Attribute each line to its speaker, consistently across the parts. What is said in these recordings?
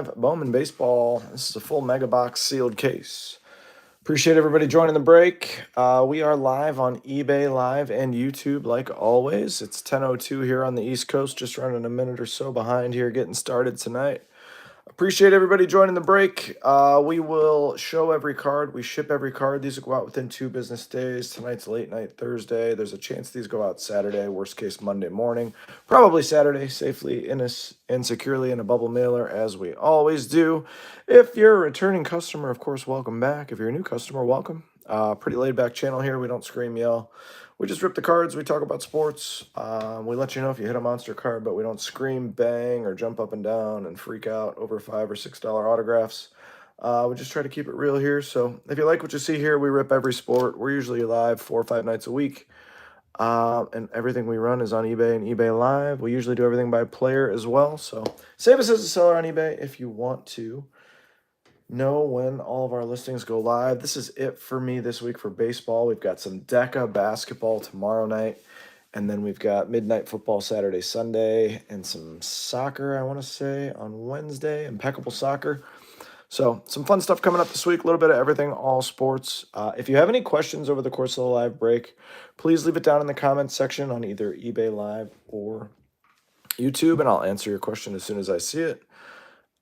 Speaker 1: Bowman Baseball. This is a full mega box sealed case. Appreciate everybody joining the break. We are live on eBay Live and YouTube like always. It's 10:02 here on the East Coast, just running a minute or so behind here getting started tonight. Appreciate everybody joining the break. We will show every card. We ship every card. These will go out within 2 business days. Tonight's late night Thursday. There's a chance these go out Saturday. Worst case Monday morning. Probably Saturday, safely and securely in a bubble mailer, as we always do. If you're a returning customer, of course, welcome back. If you're a new customer, welcome. Pretty laid back channel here. We don't scream, yell. We just rip the cards. We talk about sports. We let you know if you hit a monster card, but we don't scream, bang, or jump up and down and freak out over $5 or $6 autographs. We just try to keep it real here. So if you like what you see here, we rip every sport. We're usually live 4 or 5 nights a week. And everything we run is on eBay and eBay Live. We usually do everything by player as well. So save us as a seller on eBay if you want to know when all of our listings go live. This is it for me this week for baseball. We've got some DECA basketball tomorrow night, and then we've got midnight football Saturday, Sunday, and some soccer, I want to say, on Wednesday, impeccable soccer. So some fun stuff coming up this week, a little bit of everything, all sports. If you have any questions over the course of the live break, please leave it down in the comments section on either eBay Live or YouTube, and I'll answer your question as soon as I see it.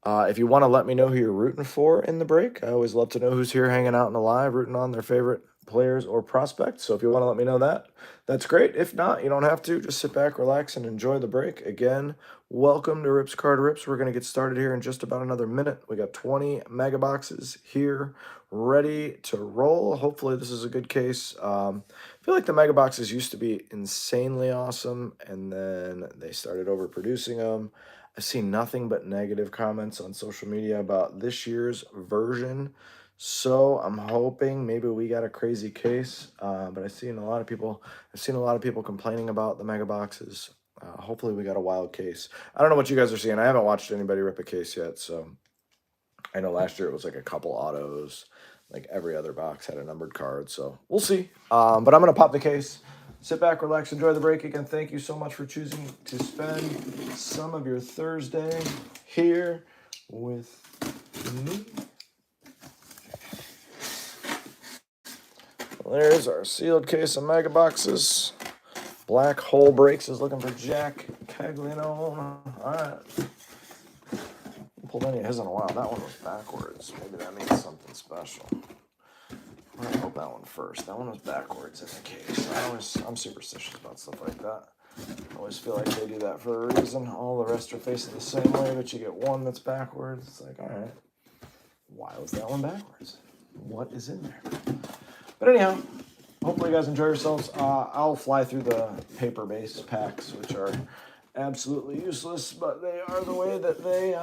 Speaker 1: If you want to let me know who you're rooting for in the break, I always love to know who's here hanging out in the live, rooting on their favorite players or prospects. So if you want to let me know that, that's great. If not, you don't have to. Just sit back, relax, and enjoy the break. Again, welcome to Rips Card Rips. We're going to get started here in just about another minute. We got 20 mega boxes here ready to roll. Hopefully this is a good case. I feel like the mega boxes used to be insanely awesome, and then they started overproducing them. I've seen nothing but negative comments on social media about this year's version. So I'm hoping maybe we got a crazy case. But I've seen a lot of people complaining about the mega boxes. Hopefully we got a wild case. I don't know what you guys are seeing. I haven't watched anybody rip a case yet. So I know last year it was like a couple autos. Like every other box had a numbered card. So we'll see. But I'm going to pop the case. Sit back, relax, enjoy the break. Again, thank you so much for choosing to spend some of your Thursday here with me. Well, there's our sealed case of mega boxes. Black Hole Breaks is looking for Jack Cagliano. All right. Pulled any of his in a while. That one was backwards. Maybe that means something special. I'm going to hope that one first. That one was backwards in the case. I'm superstitious about stuff like that. I always feel like they do that for a reason. All the rest are facing the same way, but you get one that's backwards. It's like, all right, why was that one backwards? What is in there? But anyhow, hopefully you guys enjoy yourselves. I'll fly through the paper-based packs, which are absolutely useless, but they are the way that they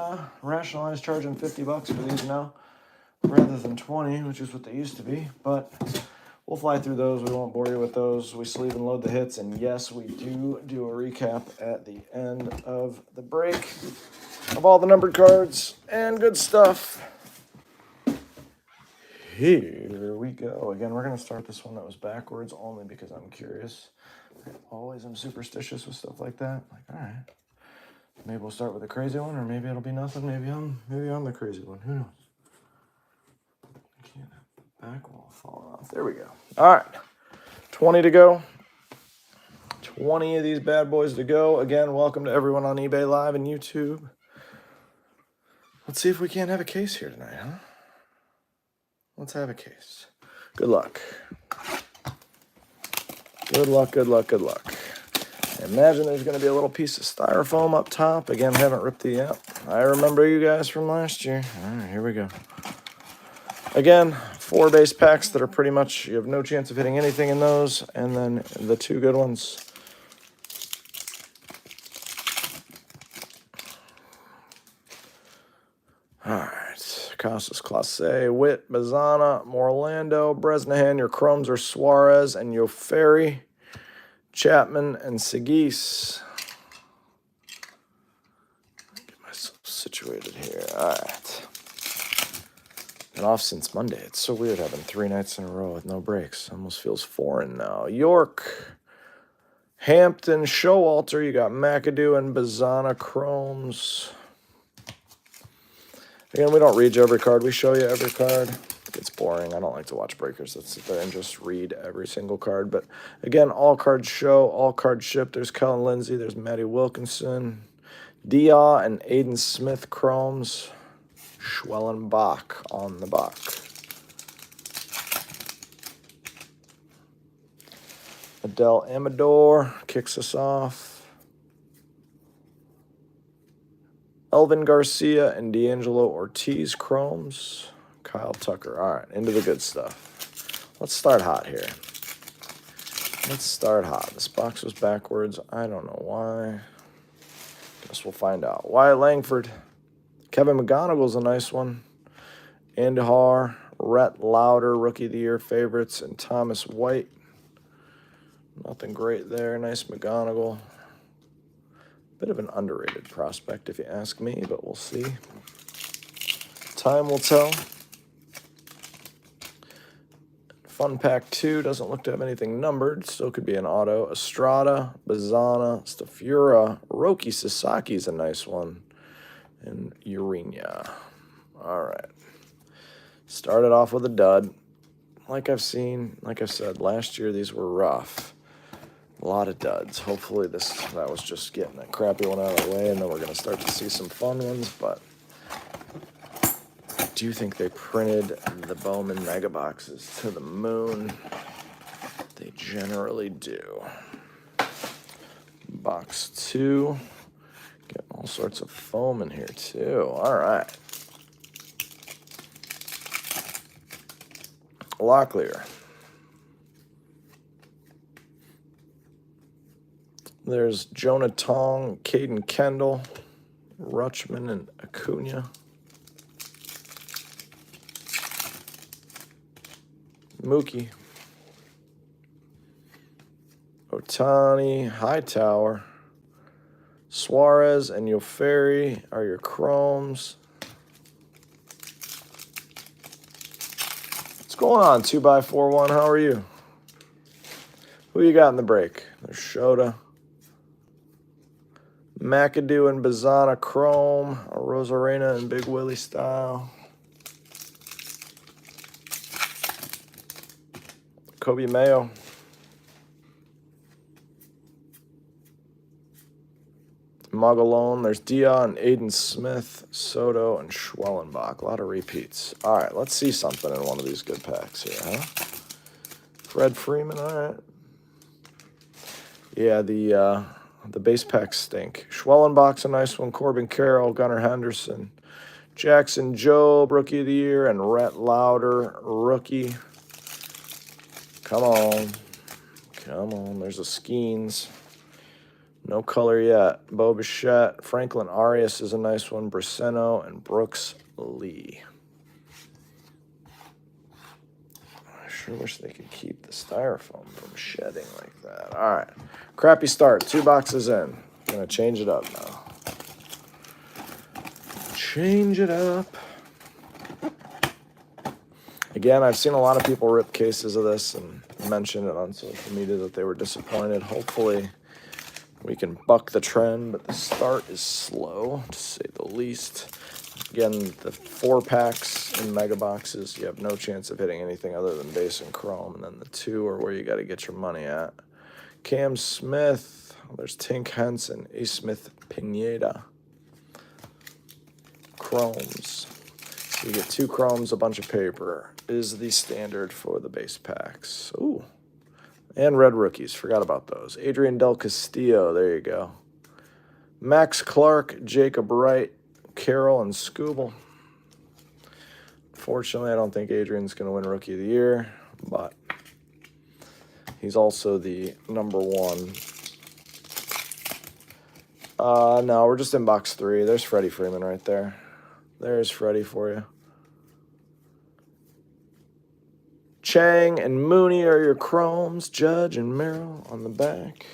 Speaker 1: rationalize charging $50 for these now, rather than 20, which is what they used to be. But we'll fly through those. We won't bore you with those. We sleeve and load the hits. And yes, we do a recap at the end of the break of all the numbered cards and good stuff. Here we go. Again, we're going to start this one that was backwards only because I'm curious. I always am superstitious with stuff like that. Like, all right, maybe we'll start with a crazy one, or maybe it'll be nothing. Maybe I'm the crazy one. Who knows? Back wall falling off. There we go. All right. 20 to go. 20 of these bad boys to go. Again, welcome to everyone on eBay Live and YouTube. Let's see if we can't have a case here tonight, huh? Let's have a case. Good luck. Good luck, good luck, good luck. Imagine there's going to be a little piece of styrofoam up top. Again, haven't ripped it yet. I remember you guys from last year. All right, here we go. Again, 4 base packs that are pretty much, you have no chance of hitting anything in those. And then the 2 good ones. All right. Casas, Clase, Witt, Bazana, Morlando, Bresnahan. Your Chromes are Suarez and Yoferi, Chapman, and Segis. Get myself situated here. All right. Been off since Monday. It's so weird having 3 nights in a row with no breaks. Almost feels foreign now. York, Hampton, Showalter. You got McAdoo and Bazana Chromes. Again, we don't read you every card. We show you every card. It's boring. I don't like to watch breakers that sit there and just read every single card. But again, all cards show, all cards ship. There's Kellen Lindsay. There's Maddie Wilkinson. Dia and Aiden Smith chromes. Schwellenbach on the Bach. Adele Amador kicks us off. Elvin Garcia and D'Angelo Ortiz chromes. Kyle Tucker. All right, into the good stuff. Let's start hot here. Let's start hot. This box was backwards. I don't know why. Guess we'll find out. Wyatt Langford. Kevin McGonigal's a nice one. Andy Har. Rhett Lauder, Rookie of the Year favorites, and Thomas White. Nothing great there. Nice McGonigal. Bit of an underrated prospect, if you ask me, but we'll see. Time will tell. Fun Pack 2 doesn't look to have anything numbered. Still could be an auto. Estrada, Bazana, Stafura, Roki Sasaki's a nice one. And Urena. All right. Started off with a dud. Like I've said, last year these were rough. A lot of duds. Hopefully that was just getting a crappy one out of the way, and then we're going to start to see some fun ones, but I do think they printed the Bowman Mega Boxes to the moon. They generally do. Box 2. Getting all sorts of foam in here, too. All right. Locklear. There's Jonah Tong, Caden Kendall, Rutschman, and Acuna. Mookie. Otani, Hightower. Suarez and Yoferi are your chromes. What's going on, 2x41? How are you? Who you got in the break? There's Shota. McAdoo and Bazana chrome. Rosarena and Big Willie style. Kobe Mayo. Magalone. There's Dion, Aiden Smith, Soto, and Schwellenbach. A lot of repeats. All right, let's see something in one of these good packs here, huh? Fred Freeman, all right. Yeah, the base packs stink. Schwellenbach's a nice one. Corbin Carroll, Gunnar Henderson, Jackson Jobe, Rookie of the Year, and Rhett Lauder, rookie. Come on. Come on. There's a Skeens. No color yet. Bo Bichette. Franklin Arias is a nice one. Brisseno and Brooks Lee. I sure wish they could keep the styrofoam from shedding like that. All right. Crappy start. 2 boxes in. Gonna change it up now. Change it up. Again, I've seen a lot of people rip cases of this and mention it on social media that they were disappointed. Hopefully we can buck the trend, but the start is slow, to say the least. Again, the 4 packs in mega boxes, you have no chance of hitting anything other than base and chrome, and then the 2 are where you got to get your money at. Cam Smith, there's Tink Henson, A. Smith Pineda. Chromes. So you get 2 chromes, a bunch of paper, is the standard for the base packs. Ooh. And red rookies. Forgot about those. Adrian Del Castillo. There you go. Max Clark, Jacob Wright, Carroll, and Scooble. Fortunately, I don't think Adrian's going to win Rookie of the Year, but he's also the #1. No, we're just in box 3. There's Freddie Freeman right there. There's Freddie for you. Chang and Mooney are your chromes. Judge and Merrill on the back.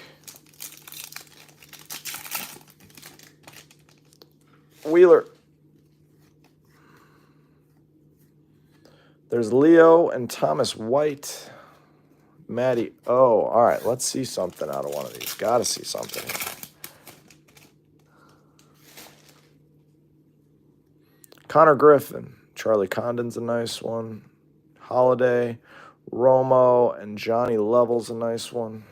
Speaker 1: Wheeler. There's Leo and Thomas White. Matty O. All right, let's see something out of one of these. Got to see something here. Connor Griffin. Charlie Condon's a nice one. Holiday. Romo and Johnny Level's a nice one.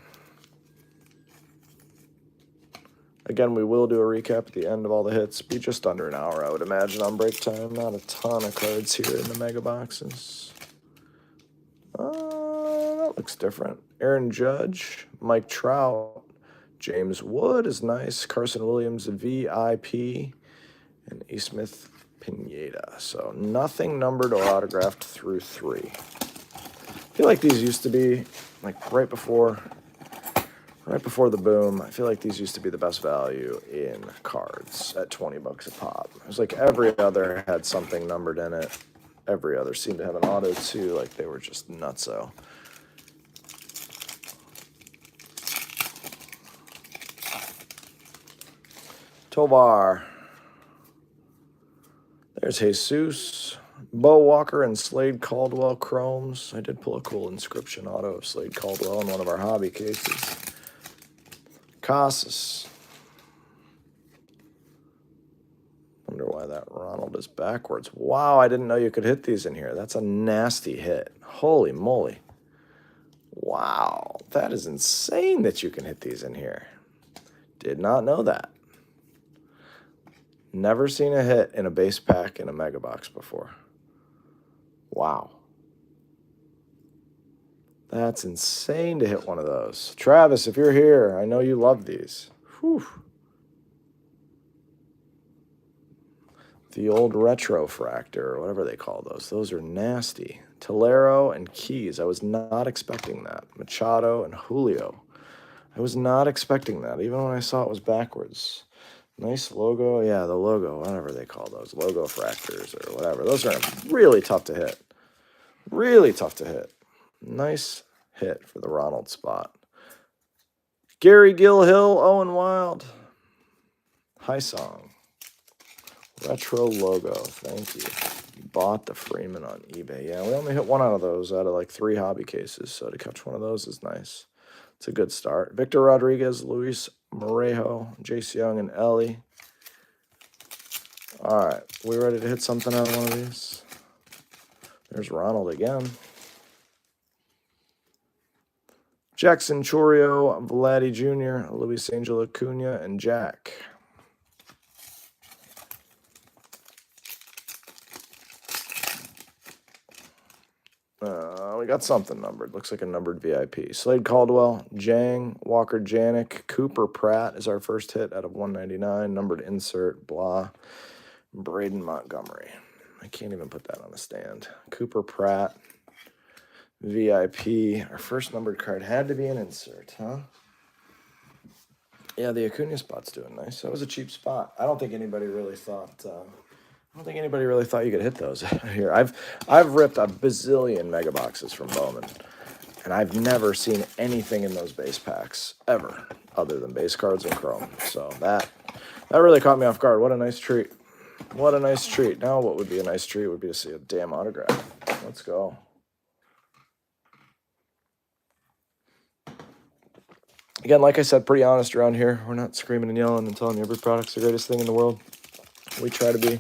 Speaker 1: Again, we will do a recap at the end of all the hits. Be just under an hour, I would imagine, on break time. Not a ton of cards here in the mega boxes. That looks different. Aaron Judge, Mike Trout, James Wood is nice. Carson Williams, VIP, and A. Smith Pineda. So nothing numbered or autographed through 3. I feel like these used to be like right before the boom. I feel like these used to be the best value in cards at 20 bucks a pop. It was like every other had something numbered in it. Every other seemed to have an auto too. Like they were just nutso. Tovar. There's Jesus. Bo Walker and Slade Caldwell Chromes. I did pull a cool inscription auto of Slade Caldwell in one of our hobby cases. Casas. Wonder why that Ronald is backwards. Wow, I didn't know you could hit these in here. That's a nasty hit. Holy moly. Wow, that is insane that you can hit these in here. Did not know that. Never seen a hit in a base pack in a mega box before. Wow. That's insane to hit one of those. Travis, if you're here, I know you love these. Whew. The old retro fractor, or whatever they call those. Those are nasty. Tolero and Keys. I was not expecting that. Machado and Julio. I was not expecting that, even when I saw it was backwards. Nice logo. Yeah, the logo, whatever they call those. Logo fractors or whatever. Those are really tough to hit. Really tough to hit. Nice hit for the Ronald spot. Gary Gilhill, Owen Wild. High Song. Retro logo. Thank you. Bought the Freeman on eBay. Yeah, we only hit one out of those out of like 3 hobby cases, so to catch one of those is nice. It's a good start. Victor Rodriguez, Luis Morejo, Jace Young, and Ellie. All right, we ready to hit something out of one of these? There's Ronald again. Jackson Chorio, Vladdy Jr., Luis Angel Acuna, and Jack. We got something numbered. Looks like a numbered VIP. Slade Caldwell, Jang, Walker Janik, Cooper Pratt is our first hit out of 199. Numbered insert, blah. Braden Montgomery. I can't even put that on a stand. Cooper Pratt, VIP. Our first numbered card had to be an insert, huh? Yeah, the Acuna spot's doing nice. That was a cheap spot. I don't think anybody really thought... you could hit those here. I've ripped a bazillion mega boxes from Bowman, and I've never seen anything in those base packs ever, other than base cards and chrome. So that really caught me off guard. What a nice treat! What a nice treat. Now, what would be a nice treat would be to see a damn autograph. Let's go. Again, like I said, pretty honest around here. We're not screaming and yelling and telling you every product's the greatest thing in the world. We try to be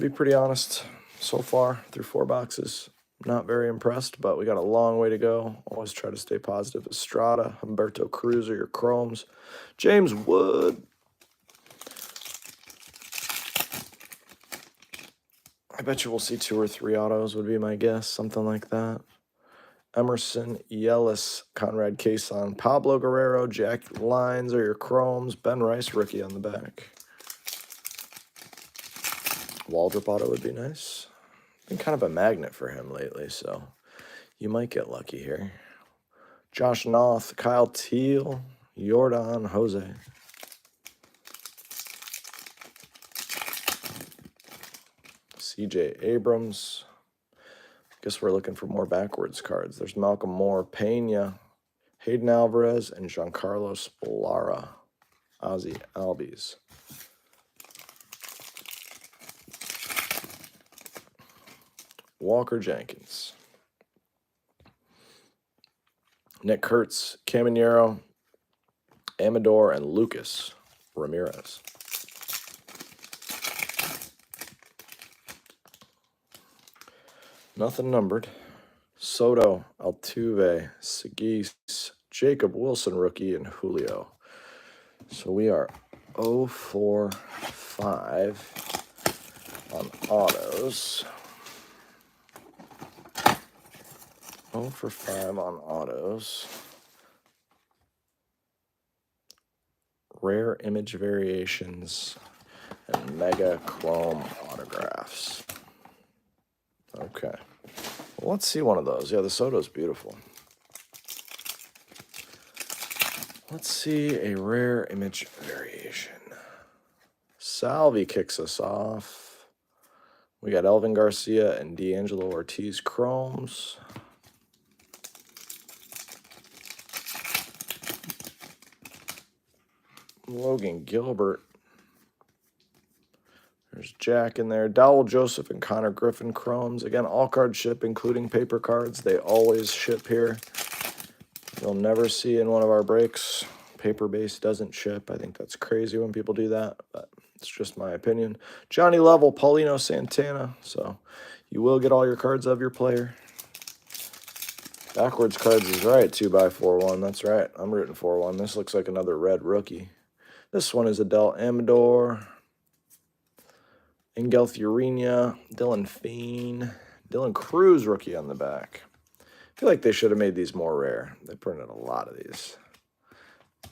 Speaker 1: pretty honest so far through 4 boxes. Not very impressed, but we got a long way to go. Always try to stay positive. Estrada, Humberto Cruz are your chromes. James Wood. I bet you we'll see 2 or 3 autos would be my guess. Something like that. Emerson, Yelis, Conrad Cason, Pablo Guerrero, Jack Lines are your chromes. Ben Rice, rookie on the back. Waldrop auto would be nice. Been kind of a magnet for him lately, so you might get lucky here. Josh Noth, Kyle Teal, Jordan Jose. CJ Abrams. Guess we're looking for more backwards cards. There's Malcolm Moore, Pena, Hayden Alvarez, and Giancarlo Spolara. Ozzy Albies. Walker Jenkins. Nick Kurtz, Caminero, Amador, and Lucas Ramirez. Nothing numbered. Soto, Altuve, Segis, Jacob Wilson rookie, and Julio. So we are 0 for 5 on autos. 0 for 5 on autos. Rare image variations and mega chrome autographs. Okay. Well, let's see one of those. Yeah, the Soto's beautiful. Let's see a rare image variation. Salvi kicks us off. We got Elvin Garcia and D'Angelo Ortiz chromes. Logan Gilbert. There's Jack in there. Dowell Joseph and Connor Griffin chromes. Again, all cards ship, including paper cards. They always ship here. You'll never see in one of our breaks paper base doesn't ship. I think that's crazy when people do that, but it's just my opinion. Johnny Level, Paulino Santana. So you will get all your cards of your player. Backwards cards is right, 2x41. That's right. I'm rooting for one. This looks like another red rookie. This one is Adel Amador, Engelth Urena, Dylan Fein, Dylan Cruz rookie on the back. I feel like they should have made these more rare. They printed a lot of these.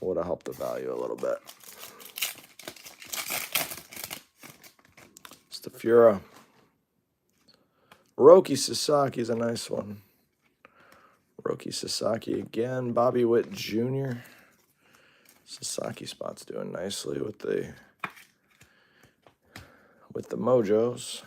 Speaker 1: Would have helped the value a little bit. Stafura. Roki Sasaki is a nice one. Roki Sasaki again. Bobby Witt Jr. Sasaki spot's doing nicely with the Mojos.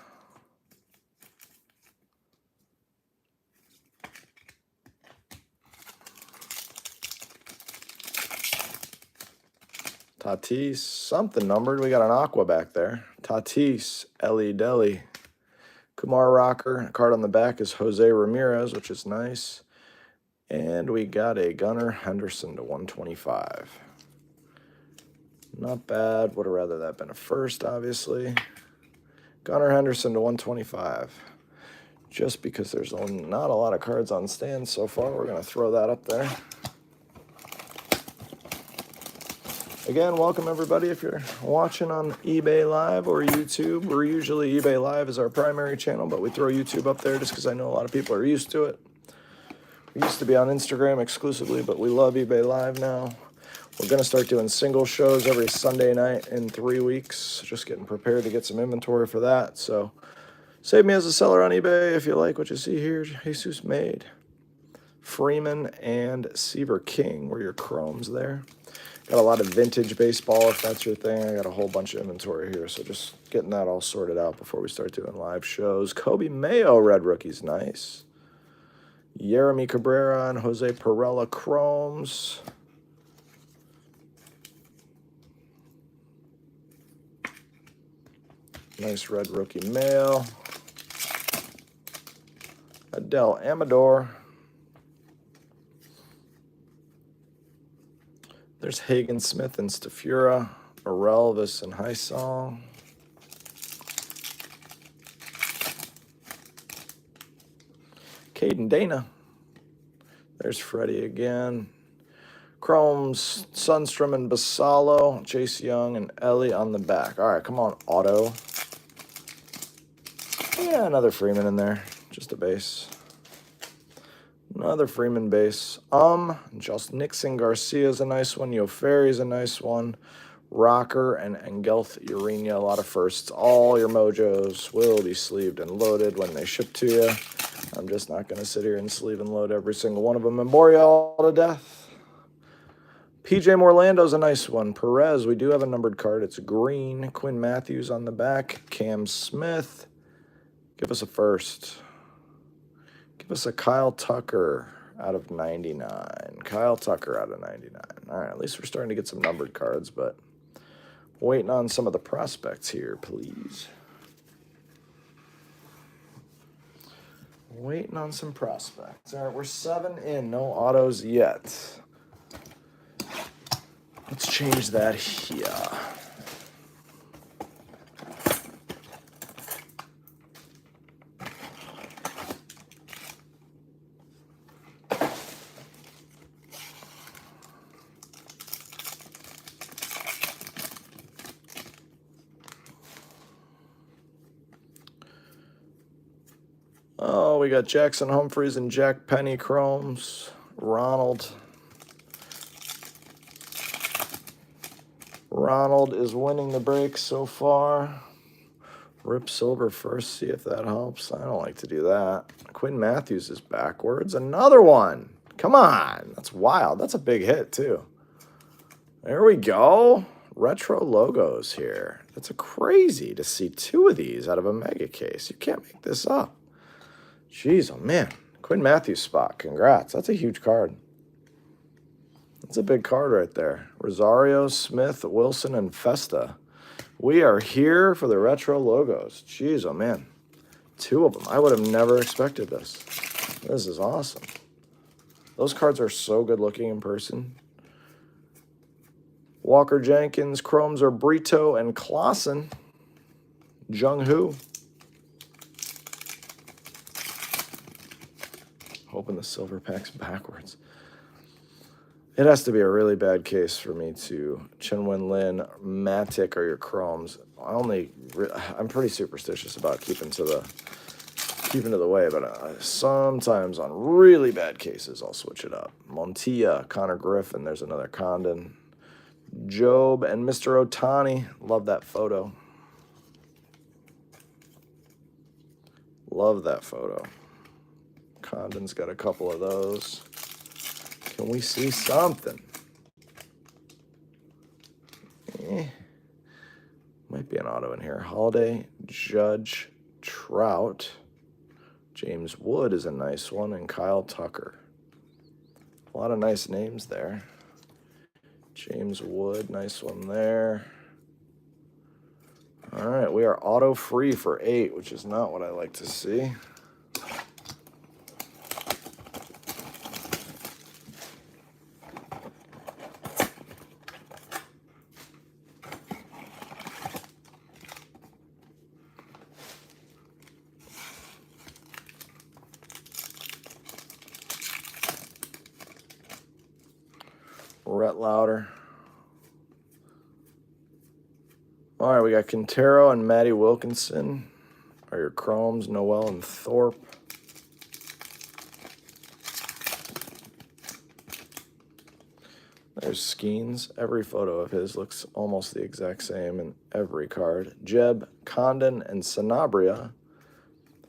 Speaker 1: Tatis, something numbered. We got an Aqua back there. Tatis, Ellie Deli. Kumar Rocker. A card on the back is Jose Ramirez, which is nice. And we got a Gunnar Henderson to 125. Not bad. Would have rather that been a first, obviously. Gunnar Henderson to 125. Just because there's not a lot of cards on stands so far, we're going to throw that up there. Again, welcome everybody if you're watching on eBay Live or YouTube. We're usually eBay Live is our primary channel, but we throw YouTube up there just because I know a lot of people are used to it. We used to be on Instagram exclusively, but we love eBay Live now. We're going to start doing single shows every Sunday night in 3 weeks. Just getting prepared to get some inventory for that. So save me as a seller on eBay if you like what you see here. Jesus Made. Freeman and Seaver King were your chromes there. Got a lot of vintage baseball if that's your thing. I got a whole bunch of inventory here, so just getting that all sorted out before we start doing live shows. Kobe Mayo, red rookies, nice. Yeremy Cabrera and Jose Perella chromes. Nice red rookie Mayo. Adel Amador. There's Hagen Smith and Stafura, Orelvis and Hysong. Caden Dana. There's Freddie again. Chromes, Sundstrom and Basalo, Chase Young and Ellie on the back. All right, come on, auto. Yeah, another Freeman in there. Just a base. Another Freeman base. Just Nixon Garcia's a nice one. Yo Ferry's a nice one. Rocker and Engelth Urena, a lot of firsts. All your Mojos will be sleeved and loaded when they ship to you. I'm just not going to sit here and sleeve and load every single one of them. Memorial to death. PJ Morlando's a nice one. Perez, we do have a numbered card. It's green. Quinn Matthews on the back. Cam Smith. Give us a first. Give us a Kyle Tucker out of 99. Kyle Tucker out of 99. All right, at least we're starting to get some numbered cards, but waiting on some of the prospects here, please. Waiting on some prospects. All right, we're 7 in. No autos yet. Let's change that here. Oh, we got Jackson Humphreys and Jack Penny chromes. Ronald is winning the break so far. Rip silver first, see if that helps. I don't like to do that. Quinn Matthews is backwards. Another one. Come on. That's wild. That's a big hit, too. There we go. Retro logos here. That's crazy to see 2 of these out of a mega case. You can't make this up. Jeez, oh man. Quinn Matthews spot. Congrats. That's a huge card. That's a big card right there. Rosario, Smith, Wilson, and Festa. We are here for the retro logos. Jeez, oh man. 2 of them. I would have never expected this. This is awesome. Those cards are so good looking in person. Walker Jenkins, chromes are Brito and Clausen. Jung Hoo. Hoping the silver pack's backwards. It has to be a really bad case for me to Chenwen Lin, Matic are your chromes. I'm pretty superstitious about keeping to the way, but sometimes on really bad cases I'll switch it up. Montilla, Connor Griffin, there's another Condon. Job and Mr. Otani, love that photo. Love that photo. Condon's got a couple of those. Can we see something? Might be an auto in here. Holiday, Judge, Trout. James Wood is a nice one, and Kyle Tucker. A lot of nice names there. James Wood, nice one there. All right, we are auto free for 8, which is not what I like to see. Rhett Lauder. All right, we got Quintero and Matty Wilkinson are your chromes, Noel and Thorpe. There's Skeens. Every photo of his looks almost the exact same in every card. Jeb, Condon, and Sanabria.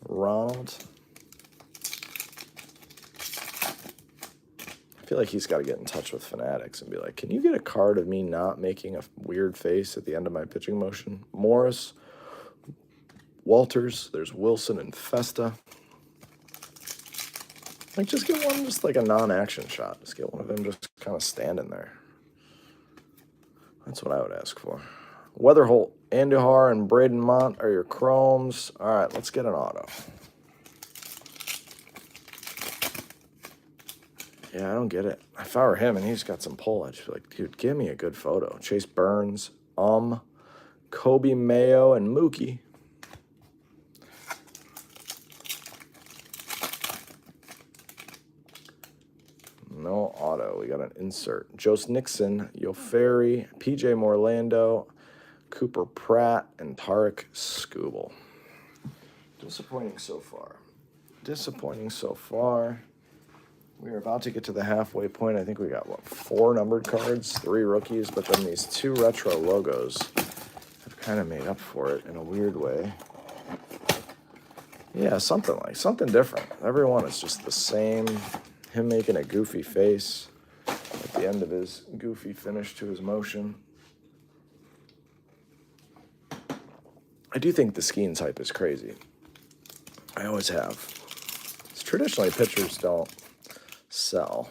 Speaker 1: Ronald. I feel like he's got to get in touch with Fanatics and be like, can you get a card of me not making a weird face at the end of my pitching motion? Morris, Walters, there's Wilson and Festa. Like, just get one, just like a non-action shot. Just get one of them just kind of standing there. That's what I would ask for. Weatherholt, Andujar, and Braden Mont are your chromes. All right, let's get an auto. Yeah, I don't get it. If I were him and he's got some pull, I'd just be like, dude, give me a good photo. Chase Burns, Kobe Mayo, and Mookie. No auto. We got an insert. Jost Nixon, Yoferi, PJ Morlando, Cooper Pratt, and Tarek Skubal. Disappointing so far. Disappointing so far. We are about to get to the halfway point. I think we got, 4 numbered cards, 3 rookies, but then these 2 retro logos have kind of made up for it in a weird way. Yeah, something different. Every one is just the same. Him making a goofy face at the end of his goofy finish to his motion. I do think the Skeens hype is crazy. I always have. It's traditionally, pitchers don't sell.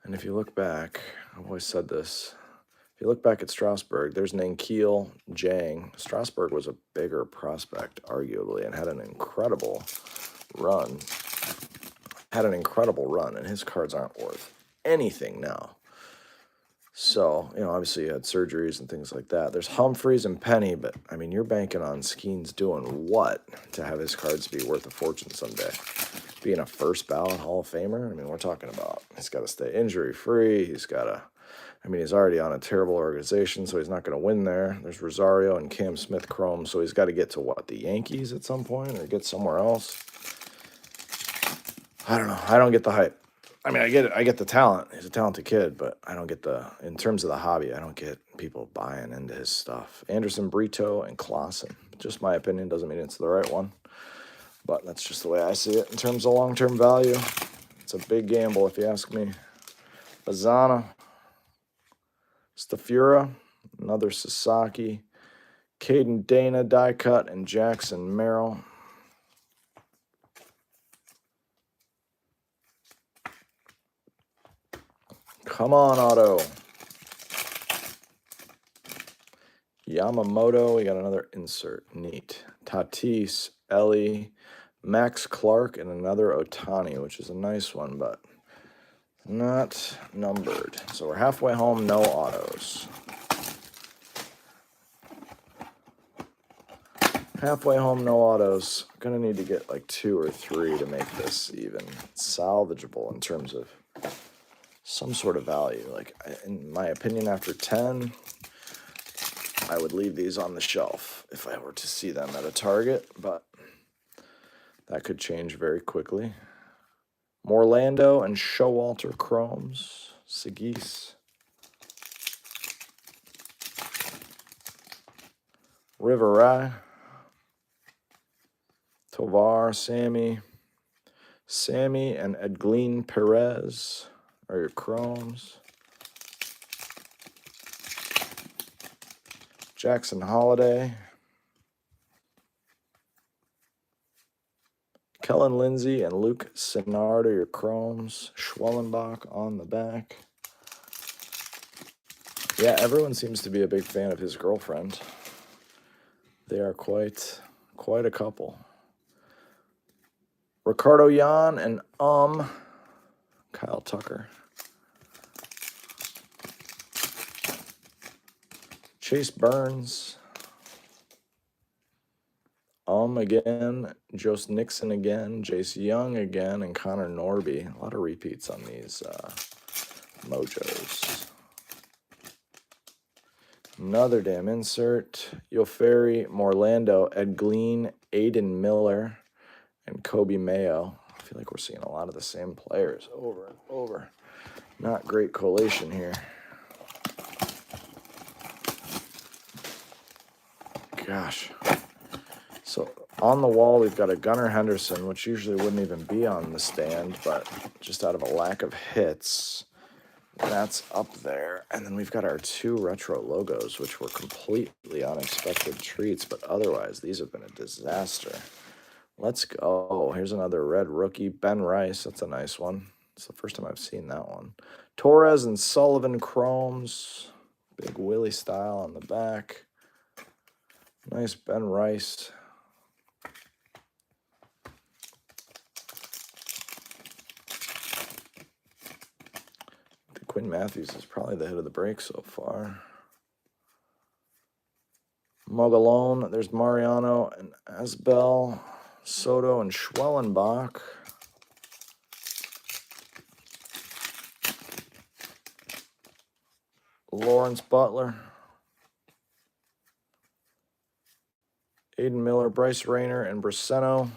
Speaker 1: And if you look back, I've always said this, if you look back at Strasburg, there's Nankiel, Jang. Strasburg was a bigger prospect, arguably, and had an incredible run. And his cards aren't worth anything now. So, obviously you had surgeries and things like that. There's Humphreys and Penny, but, I mean, you're banking on Skeens doing what to have his cards be worth a fortune someday? Being a first ballot Hall of Famer? I mean, we're talking about he's got to stay injury-free. He's got to I mean, he's already on a terrible organization, so he's not going to win there. There's Rosario and Cam Smith Chrome, so he's got to get to, what, the Yankees at some point or get somewhere else? I don't know. I don't get the hype. I mean, I get it. I get the talent. He's a talented kid, but I don't get in terms of the hobby, I don't get people buying into his stuff. Anderson, Brito, and Clausen. Just my opinion. Doesn't mean it's the right one, but that's just the way I see it in terms of long-term value. It's a big gamble, if you ask me. Bazana, Stafura, another Sasaki, Caden Dana, die cut, and Jackson Merrill. Come on, auto. Yamamoto, we got another insert. Neat. Tatis, Ellie, Max Clark, and another Otani, which is a nice one, but not numbered. So we're halfway home, no autos. Halfway home, no autos. Gonna need to get like 2 or 3 to make this even salvageable in terms of some sort of value. Like, in my opinion, after 10, I would leave these on the shelf if I were to see them at a Target, but that could change very quickly. Morlando and Showalter Chromes. Sagis. River Rye. Tovar, Sammy and Edglin Perez are your Chromes. Jackson Holiday. Kellen Lindsay and Luke Sinnard are your Chromes. Schwellenbach on the back. Yeah, everyone seems to be a big fan of his girlfriend. They are quite a couple. Ricardo Yan and Kyle Tucker. Chase Burns. Again. Jost Nixon again. Jace Young again. And Connor Norby. A lot of repeats on these mojos. Another damn insert. Yoferi, Morlando, Edglin, Aiden Miller, and Kobe Mayo. I feel like we're seeing a lot of the same players over and over. Not great collation here. Gosh. So on the wall, we've got a Gunnar Henderson, which usually wouldn't even be on the stand, but just out of a lack of hits, that's up there. And then we've got our 2 retro logos, which were completely unexpected treats, but otherwise, these have been a disaster. Let's go. Here's another red rookie, Ben Rice. That's a nice one. It's the first time I've seen that one. Torres and Sullivan Chromes. Big Willie style on the back. Nice Ben Rice. Quinn Matthews is probably the hit of the break so far. Mogalone, there's Mariano and Asbel, Soto and Schwellenbach. Lawrence Butler. Aiden Miller, Bryce Rayner, and Brisseno.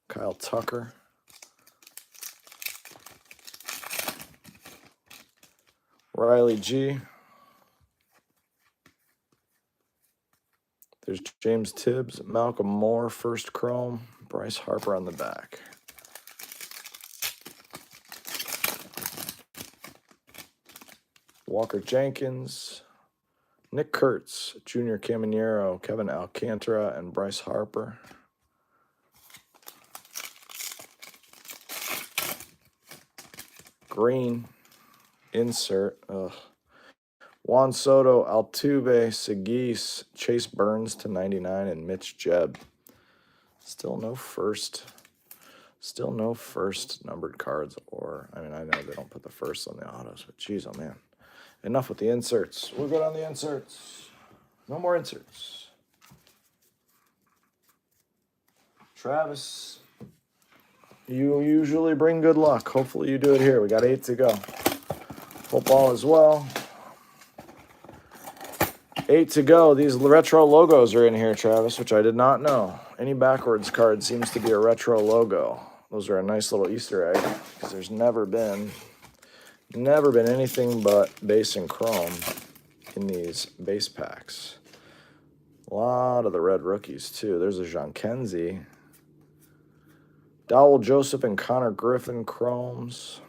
Speaker 1: Kyle Tucker. Riley G. There's James Tibbs, Malcolm Moore, first chrome, Bryce Harper on the back. Walker Jenkins, Nick Kurtz, Junior Caminero, Kevin Alcantara, and Bryce Harper. Green, insert. Juan Soto, Altuve, Sagis, Chase Burns to 99, and Mitch Jebb. Still no first numbered cards, or, I mean, I know they don't put the first on the autos, but geez, oh man. Enough with the inserts. We're good on the inserts. No more inserts. Travis, you usually bring good luck. Hopefully you do it here. We got 8 to go. Football as well. 8 to go. These retro logos are in here, Travis, which I did not know. Any backwards card seems to be a retro logo. Those are a nice little Easter egg because there's never been anything but base and chrome in these base packs. A lot of the red rookies, too. There's a Jean Kenzie. Dowell Joseph and Connor Griffin chromes.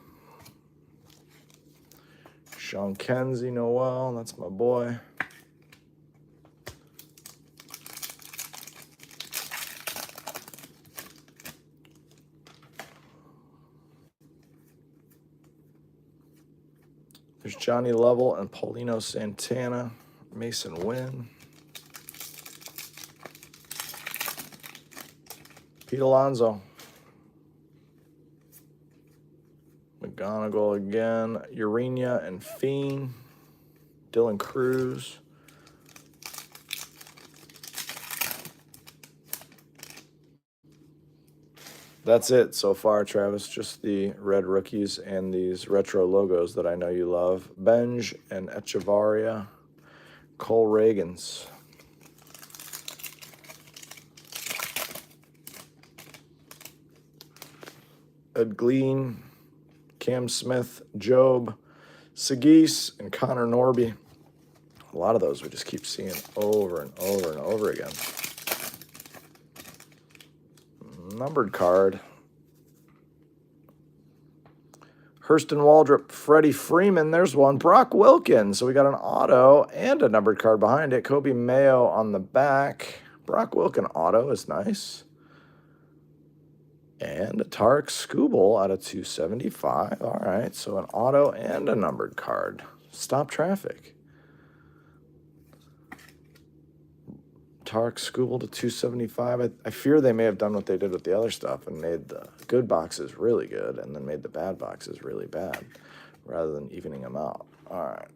Speaker 1: Sean Kenzie, Noel, that's my boy. There's Johnny Lovell and Paulino Santana, Mason Wynn. Pete Alonso. McGonigal again. Urania and Fiend. Dylan Cruz. That's it so far, Travis. Just the red rookies and these retro logos that I know you love. Benj and Echevarria. Cole Reagans. Ed Glean. Cam Smith. Job. Sagis and Connor Norby. A lot of those we just keep seeing over and over and over again. Numbered card. Hurston Waldrop, Freddie Freeman. There's one. Brock Wilkins. So we got an auto and a numbered card behind it. Kobe Mayo on the back. Brock Wilkins auto is nice. And a Tarek Skubal out of 275. All right, so an auto and a numbered card. Stop traffic. Tarek Skubal to 275. I fear they may have done what they did with the other stuff and made the good boxes really good and then made the bad boxes really bad rather than evening them out. All right.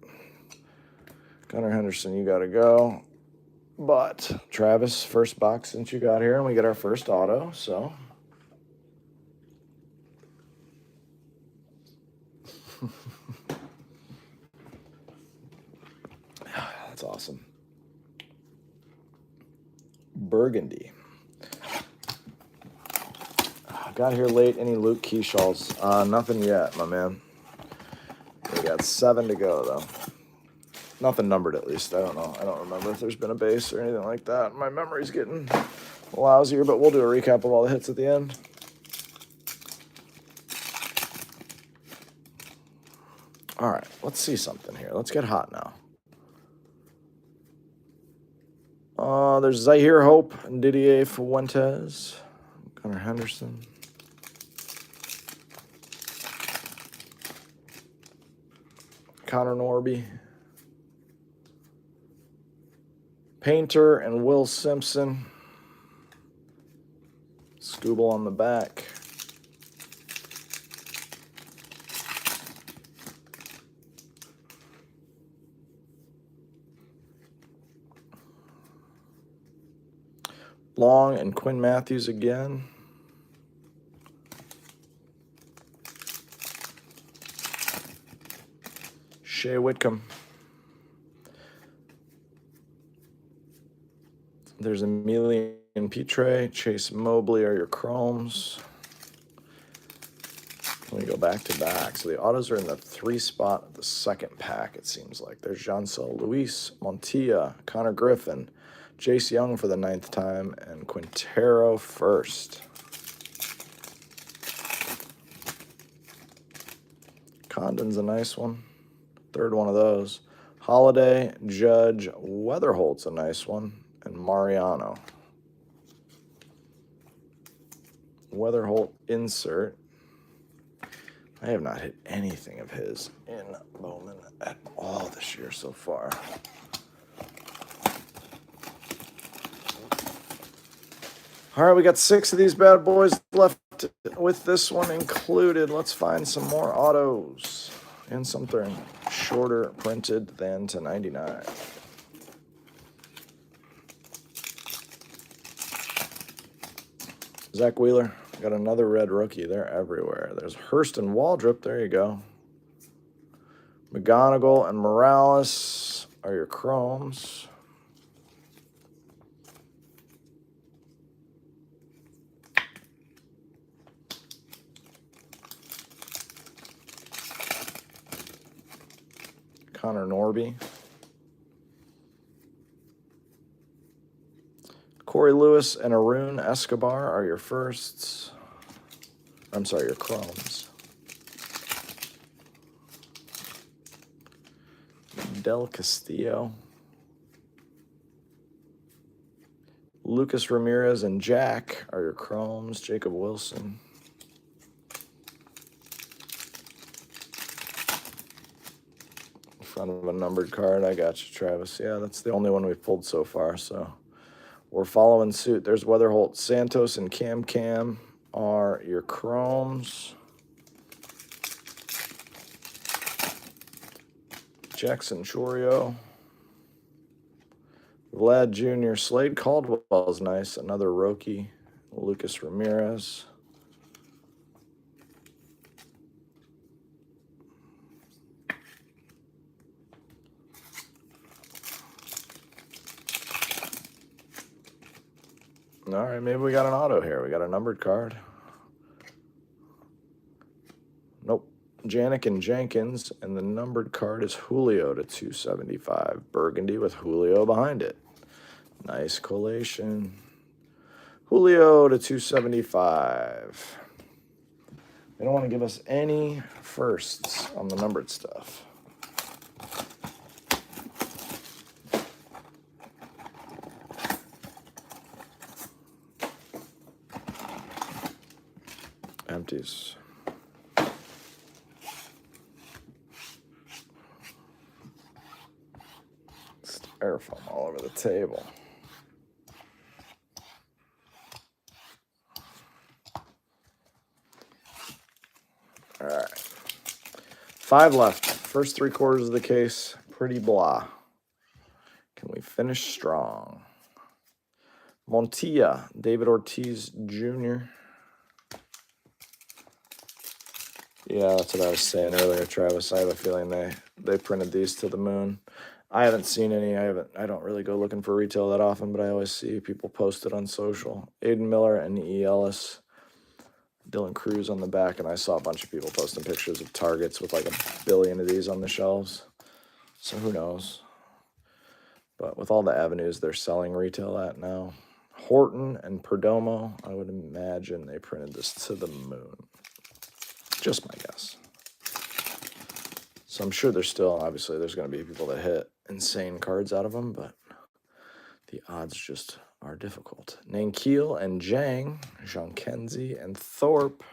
Speaker 1: Gunnar Henderson, you got to go. But, Travis, first box since you got here, and we get our first auto, so... That's awesome. Burgundy. Got here late. Any Luke Keyshalls? Nothing yet, my man. We got 7 to go, though. Nothing numbered, at least. I don't know. I don't remember if there's been a base or anything like that. My memory's getting lousier, but we'll do a recap of all the hits at the end. All right, let's see something here. Let's get hot now. There's Zaire Hope and Didier Fuentes. Gunnar Henderson. Connor Norby. Painter and Will Simpson. Skubal on the back. Long and Quinn Matthews again. Shea Whitcomb. There's Emilian Petre. Chase Mobley are your chromes. Let me go back to back. So the autos are in the 3 spot of the second pack, it seems like. There's Jansel Luis, Montilla, Connor Griffin, Jace Young for the 9th time, and Quintero first. Condon's a nice one. 3rd one of those. Holiday, Judge, Weatherholt's a nice one, and Mariano. Weatherholt insert. I have not hit anything of his in Bowman at all this year so far. All right, we got 6 of these bad boys left with this one included. Let's find some more autos and something shorter printed than to 99. Zach Wheeler, got another red rookie. They're everywhere. There's Hurston Waldrop. There you go. McGonigal and Morales are your chromes. Connor Norby. Corey Lewis and Arun Escobar are your firsts. I'm sorry, your chromes. Del Castillo. Lucas Ramirez and Jack are your chromes. Jacob Wilson. Front of a numbered card. I got you, Travis. Yeah, that's the only one we've pulled so far, so we're following suit. There's Weatherholt. Santos and Cam are your chromes. Jackson Chorio. Vlad Jr. Slade Caldwell's nice. Another rookie. Lucas Ramirez. All right, maybe we got an auto here. We got a numbered card. Nope. Janik and Jenkins, and the numbered card is Julio to 275. Burgundy with Julio behind it. Nice collation. Julio to 275. They don't want to give us any firsts on the numbered stuff. Empties. Styrofoam all over the table. All right. 5 left. First 3 quarters of the case. Pretty blah. Can we finish strong? Montilla, David Ortiz Jr. Yeah, that's what I was saying earlier, Travis. I have a feeling they printed these to the moon. I haven't seen any. I don't really go looking for retail that often, but I always see people post it on social. Aiden Miller and E. Ellis. Dylan Cruz on the back, and I saw a bunch of people posting pictures of Targets with like 1 billion of these on the shelves. So who knows? But with all the avenues they're selling retail at now, Horton and Perdomo, I would imagine they printed this to the moon. Just my guess. So I'm sure there's going to be people that hit insane cards out of them, but the odds just are difficult. Nankeel and Jang, Jean Kenzie and Thorpe.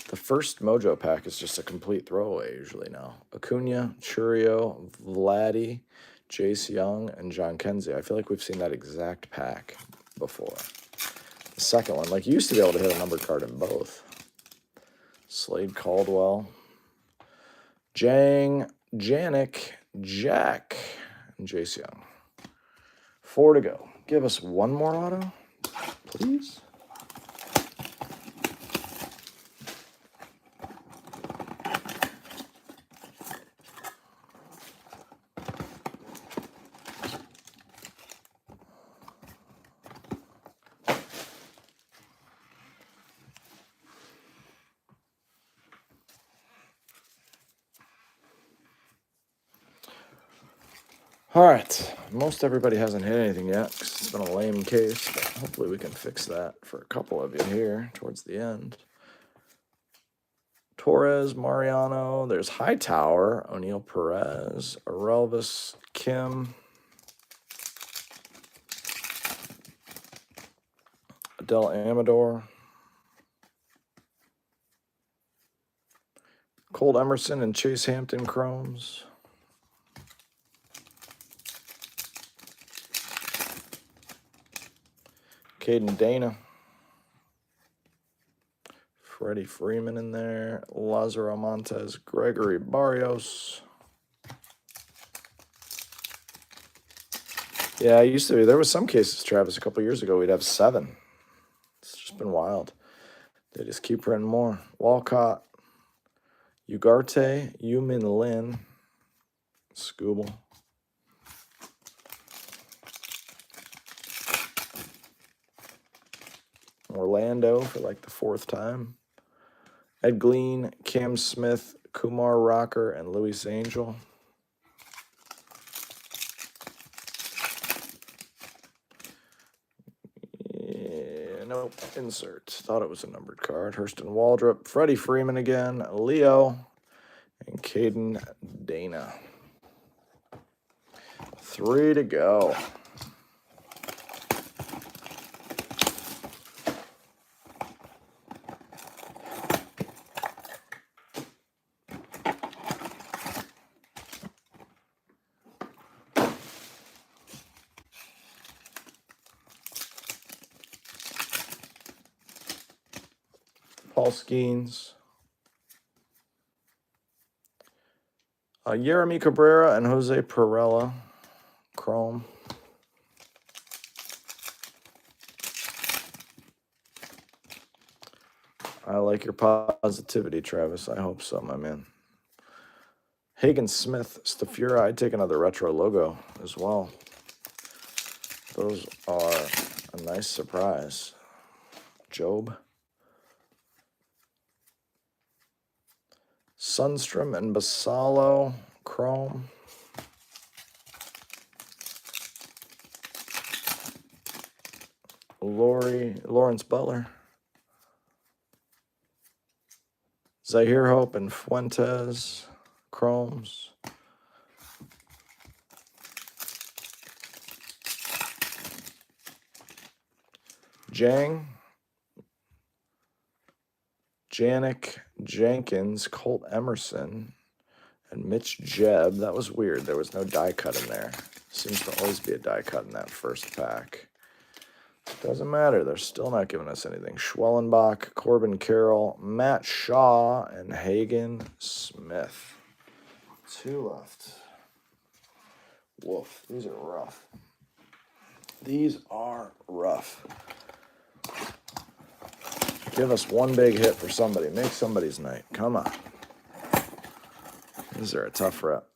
Speaker 1: The first Mojo pack is just a complete throwaway usually now. Acuna, Churio, Vladdy, Jace Young, and John Kenzie. I feel like we've seen that exact pack before. The second one, like you used to be able to hit a numbered card in both. Slade Caldwell, Jang, Janik, Jack, and Jace Young. 4 to go. Give us one more auto, please. All right, most everybody hasn't hit anything yet because it's been a lame case, but hopefully we can fix that for a couple of you here towards the end. Torres, Mariano, there's Hightower, O'Neill Perez, Arelvis, Kim, Adele Amador, Colt Emerson and Chase Hampton Chromes. Caden Dana. Freddie Freeman in there. Lazaro Montes. Gregory Barrios. Yeah, it used to be. There was some cases, Travis, a couple years ago, we'd have 7. It's just been wild. They just keep printing more. Walcott, Ugarte, Yumin Lin, Scooble. Orlando for like the 4th time. Ed Glean, Cam Smith, Kumar Rocker, and Luis Angel. Yeah, nope, insert. Thought it was a numbered card. Hurston Waldrop, Freddie Freeman again, Leo, and Caden Dana. 3 to go. Paul Skeens. Yeremy Cabrera and Jose Perella. Chrome. I like your positivity, Travis. I hope so, my man. Hagen Smith, Stafura. I'd take another retro logo as well. Those are a nice surprise. Job. Sundstrom and Basalo, Chrome. Lawrence Butler. Zahir Hope and Fuentes, Chromes. Jang. Janik Jenkins, Colt Emerson, and Mitch Jebb. That was weird. There was no die cut in there. Seems to always be a die cut in that first pack. Doesn't matter. They're still not giving us anything. Schwellenbach, Corbin Carroll, Matt Shaw, and Hagen Smith. 2 left. Woof. These are rough. These are rough. Give us one big hit for somebody. Make somebody's night. Come on. These are a tough rep.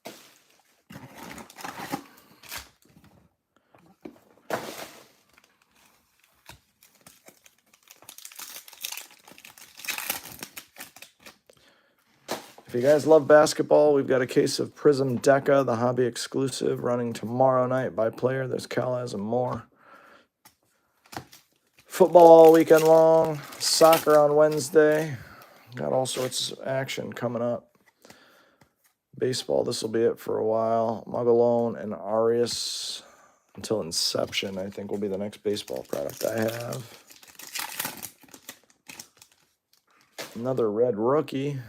Speaker 1: If you guys love basketball, we've got a case of Prism Deca, the hobby exclusive, running tomorrow night by player. There's Calaz and more. Football all weekend long. Soccer on Wednesday. Got all sorts of action coming up. Baseball, this will be it for a while. Magalone and Arias until Inception, I think, will be the next baseball product I have. Another red rookie.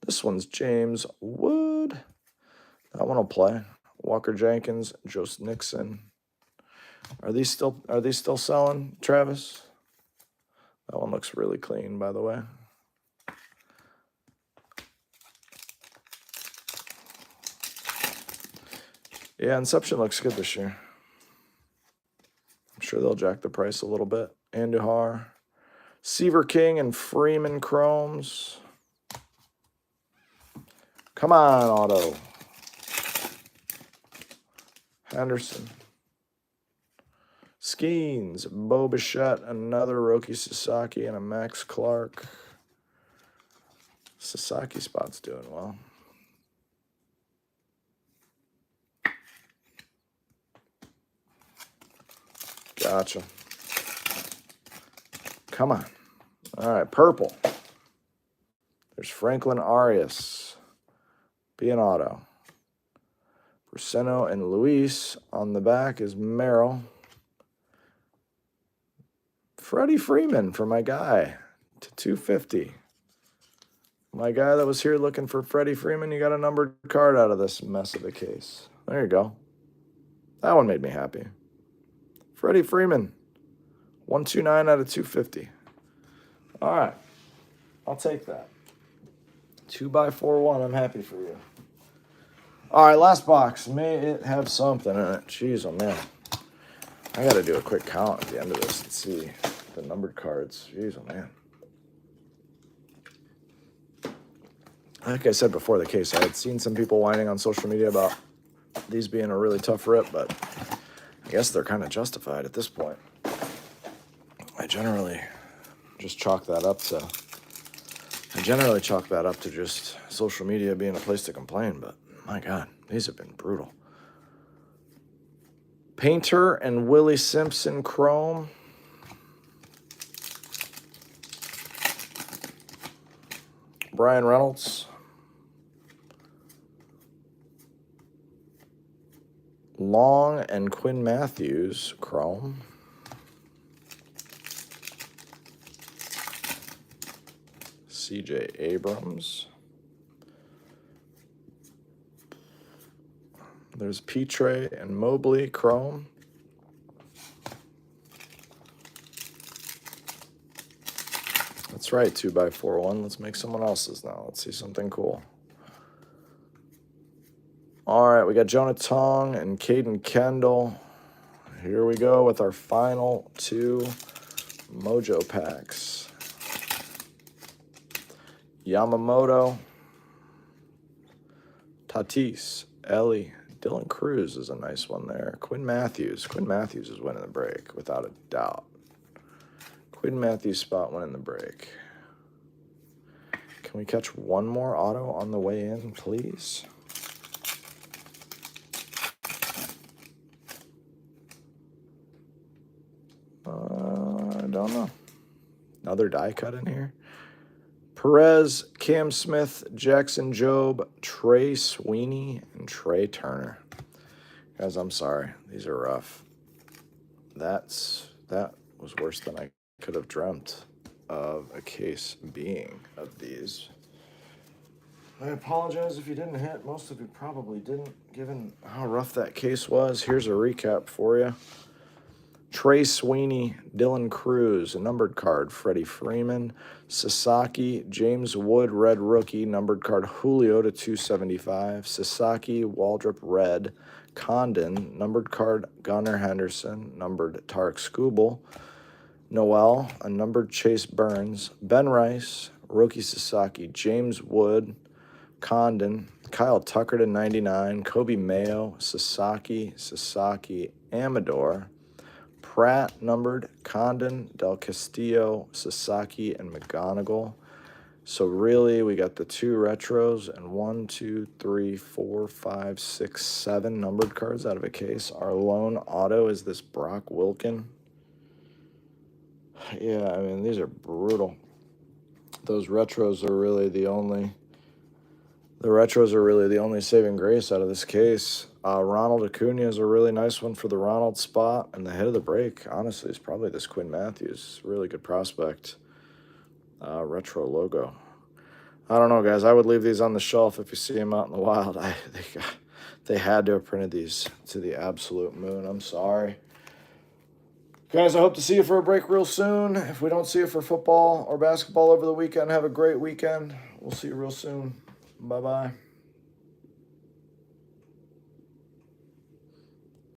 Speaker 1: This one's James Wood. That one will play. Walker Jenkins, Jost Nixon. Are these still selling, Travis? That one looks really clean, by the way. Yeah, Inception looks good this year. I'm sure they'll jack the price a little bit. Andujar, Seaver King, and Freeman Chromes. Come on, Auto. Henderson. Skeens, Bo Bichette, another Roki Sasaki, and a Max Clark. Sasaki spot's doing well. Gotcha. Come on. All right, purple. There's Franklin Arias. Be an auto. Bruseno and Luis. On the back is Merrill. Freddie Freeman for my guy to 250. My guy that was here looking for Freddie Freeman, you got a numbered card out of this mess of a case. There you go. That one made me happy. Freddie Freeman, 129 out of 250. All right, I'll take that. 2x41, I'm happy for you. All right, last box. May it have something in it. Jeez, oh man. I got to do a quick count at the end of this and see the numbered cards. Jeez, oh man. like I said before the case, I had seen some people whining on social media about these being a really tough rip, but I guess they're kind of justified at this point. I generally chalk that up to just social media being a place to complain, but my God, these have been brutal. Painter and Willie Simpson Chrome. Brian Reynolds. Long and Quinn Matthews Chrome. C.J. Abrams. There's Petre and Mobley Chrome. That's right, 2x41. Let's make someone else's now. Let's see something cool. All right, we got Jonah Tong and Caden Kendall. Here we go with our final 2 Mojo packs. Yamamoto, Tatis, Ellie, Dylan Cruz is a nice one there. Quinn Matthews. Quinn Matthews is winning the break, without a doubt. Quinn Matthews spot winning the break. Can we catch one more auto on the way in, please? I don't know. Another die cut in here. Perez, Cam Smith, Jackson Jobe, Trey Sweeney, and Trey Turner. Guys, I'm sorry. These are rough. That was worse than I could have dreamt of a case being of these. I apologize if you didn't hit. Most of you probably didn't, given how rough that case was. Here's a recap for you. Trey Sweeney, Dylan Cruz, a numbered card, Freddie Freeman, Sasaki, James Wood, red rookie, numbered card, Julio to 275, Sasaki, Waldrop, red, Condon, numbered card, Gunnar Henderson, numbered Tarek Skubal, Noel, a numbered Chase Burns, Ben Rice, rookie Sasaki, James Wood, Condon, Kyle Tucker to 99, Kobe Mayo, Sasaki, Amador, Pratt numbered, Condon, Del Castillo, Sasaki, and McGonigal. So really, we got the 2 retros and 1, 2, 3, 4, 5, 6, 7 numbered cards out of a case. Our lone auto is this Brock Wilken. Yeah, I mean, these are brutal. Those retros are really the only saving grace out of this case. Ronald Acuna is a really nice one for the Ronald spot. And the head of the break, honestly, is probably this Quinn Matthews. Really good prospect. Retro logo. I don't know, guys. I would leave these on the shelf if you see them out in the wild. They had to have printed these to the absolute moon. I'm sorry. Guys, I hope to see you for a break real soon. If we don't see you for football or basketball over the weekend, have a great weekend. We'll see you real soon. Bye-bye.